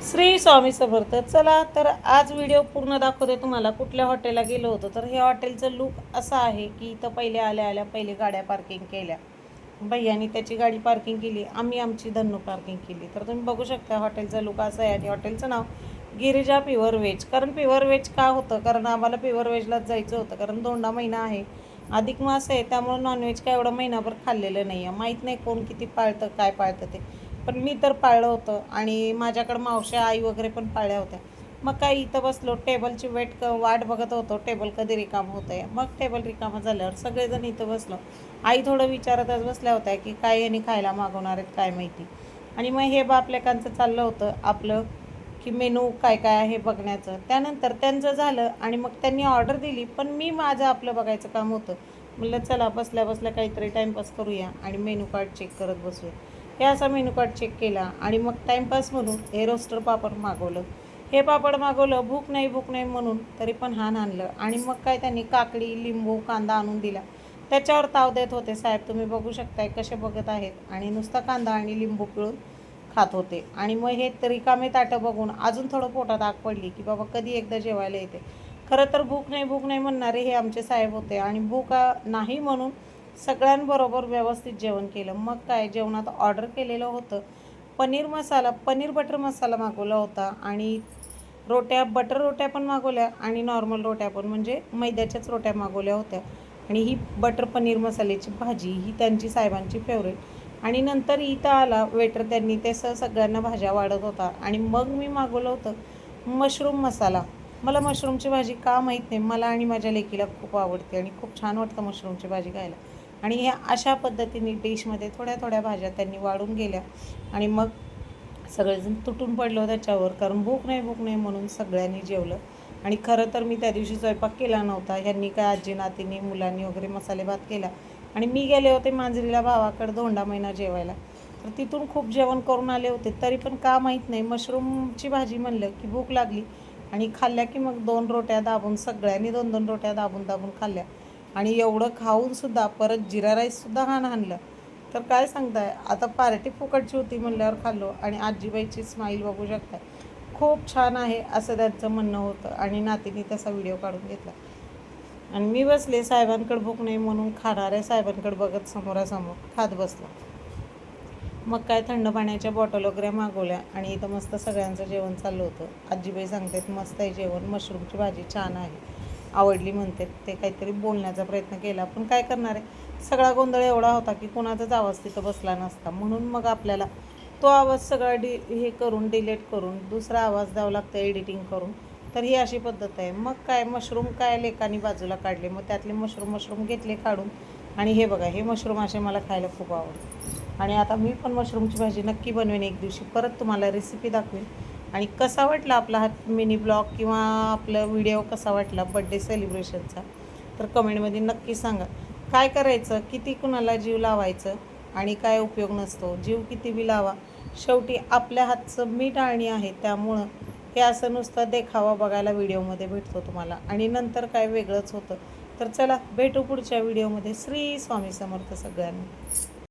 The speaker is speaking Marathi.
श्री स्वामी समर्थ. चला तर आज व्हिडिओ पूर्ण दाखवते तुम्हाला. कुठल्या हॉटेलला गेलो होतो तर हे हॉटेलचं लुक असं आहे की इथं पहिले आल्या पहिले गाड्या पार्किंग केल्या. भैयानी त्याची गाडी पार्किंग केली, आम्ही आमची धन्नू पार्किंग केली. तर तुम्ही बघू शकता हॉटेलचा लुक असा आहे. आणि हॉटेलचं नाव गिरिजा प्युअर व्हेज. कारण प्युअर व्हेज का होतं, कारण आम्हाला प्युअर व्हेजलाच जायचं होतं. कारण दोंडा महिना आहे, अधिक मास आहे, त्यामुळे नॉनव्हेज काय एवढं महिनाभर खाल्लेलं नाही आहे. माहीत नाही कोण किती पाळतं काय पाळतं ते, पण मी तर पाळलं होतं. आणि माझ्याकडं मावश्या आई वगैरे पण पाळल्या होत्या. मग काय इथं बसलो, टेबलची वाट बघत होतो, टेबल कधी रिकामं होतं आहे. मग टेबल रिकामं झाल्यावर सगळेजण इथं बसलो. आई थोडं विचारतच बसल्या होत्या की काय यांनी खायला मागवणार आहेत काय माहिती. आणि मग हे बापलेकांचं चाललं होतं आपलं की मेनू काय काय आहे बघण्याचं. त्यानंतर त्यांचं झालं आणि मग त्यांनी ऑर्डर दिली, पण मी माझं आपलं बघायचं काम होतं. म्हटलं चला बसल्या बसल्या काहीतरी टाईमपास करूया आणि मेनू कार्ड चेक करत बसूया. हे असा मेनू कार्ड चेक केला आणि मग टाईमपास म्हणून हे रोस्टर पापड मागवलं. हे पापड मागवलं, भूक नाही म्हणून, तरी पण आणलं. आणि मग काय त्यांनी काकडी लिंबू कांदा आणून दिला. त्याच्यावर ताव देत होते साहेब, तुम्ही बघू शकताय कसे बघत आहेत. आणि नुसता कांदा आणि लिंबू पिळून खात होते. आणि मग हे रिकामे ताटं बघून अजून थोडं पोटात आग पडली की बाबा कधी एकदा जेवायला येते. खरं तर भूक नाही म्हणणारे हे आमचे साहेब होते. आणि भूक नाही म्हणून सगळ्यांबरोबर व्यवस्थित जेवण केलं. मग काय जेवणात ऑर्डर केलेलं होतं पनीर बटर मसाला मागवला होता. आणि बटर रोट्या पण मागवल्या आणि नॉर्मल रोट्या पण, म्हणजे मैद्याच्याच रोट्या मागवल्या होत्या. आणि ही बटर पनीर मसाल्याची भाजी ही त्यांची साहेबांची फेवरेट. आणि नंतर इथं आला वेटर, त्यांनी ते सगळ्यांना भाज्या वाढत होता. आणि मग मी मागवलं होतं मशरूम मसाला. मला मशरूमची भाजी का माहीत नाही, मला आणि माझ्या लेकीला खूप आवडते आणि खूप छान वाटतं मशरूमची भाजी खायला. आणि ह्या अशा पद्धतीने डिशमध्ये थोड्या थोड्या भाज्या त्यांनी वाढून गेल्या. आणि मग सगळेजण तुटून पडलो त्याच्यावर, कारण भूक नाही म्हणून सगळ्यांनी जेवलं. आणि खरं तर मी त्या दिवशी स्वयंपाक केला नव्हता. ह्यांनी काय आजी नातींनी मुलांनी वगैरे मसाले भात केला. आणि मी गेले होते मांजरीला भावाकडे धोंडा महिना जेवायला. तर तिथून खूप जेवण करून आले होते, तरी पण का माहीत नाही मशरूमची भाजी म्हणलं की भूक लागली. आणि खाल्ल्या की मग 2 रोट्या दाबून सगळ्यांनी 2-2 रोट्या दाबून खाल्ल्या. आणि एवढं खाऊनसुद्धा परत जिरा राईससुद्धा आणलं. तर काय सांगताय, आता पार्टी फुकटची होती म्हणल्यावर खाल्लो. आणि आजीबाईची स्माईल बघू शकताय, खूप छान आहे असं त्यांचं म्हणणं होतं. आणि नातीने त्याचा व्हिडिओ काढून घेतला. आणि मी बसले साहेबांकडे भूक नाही म्हणून खाणाऱ्या साहेबांकडे बघत समोरासमोर खात बसलो. मग काय थंड पाण्याच्या बॉटल वगैरे मागवल्या. आणि इथं मस्त सगळ्यांचं जेवण चाललं होतं. आजीबाई सांगतात मस्त आहे जेवण, मशरूमची भाजी छान आहे, आवडली म्हणते. ते काहीतरी बोलण्याचा प्रयत्न केला, पण काय करणार आहे, सगळा गोंधळ एवढा होता की कोणाचाच आवाज तिथं बसला नसता. म्हणून मग आपल्याला तो आवाज सगळा हे करून डिलीट करून दुसरा आवाज द्यावा लागतं एडिटिंग करून. तर ही अशी पद्धत आहे. मग काय मशरूम काय लेकानी बाजूला काढले, मग त्यातले मशरूम घेतले काढून. आणि हे बघा, हे मशरूम असे मला खायला खूप आवडतं. आणि आता मी पण मशरूमची भाजी नक्की बनवेन एक दिवशी, परत तुम्हाला रेसिपी दाखवेन. आणि कसा वाटला आपला हा मिनी ब्लॉग किंवा आपलं व्हिडिओ कसा वाटला बड्डे सेलिब्रेशनचा, तर कमेंटमध्ये नक्की सांगा. काय करायचं, किती कुणाला जीव लावायचं आणि काय उपयोग नसतो. जीव किती बी लावा, शेवटी आपल्या हातचं मीठ आणि आहे. त्यामुळं हे असं नुसतं देखावा बघायला व्हिडिओमध्ये भेटतो तुम्हाला, आणि नंतर काय वेगळंच होतं. तर चला भेटू पुढच्या व्हिडिओमध्ये. श्री स्वामी समर्थ सगळ्यांना.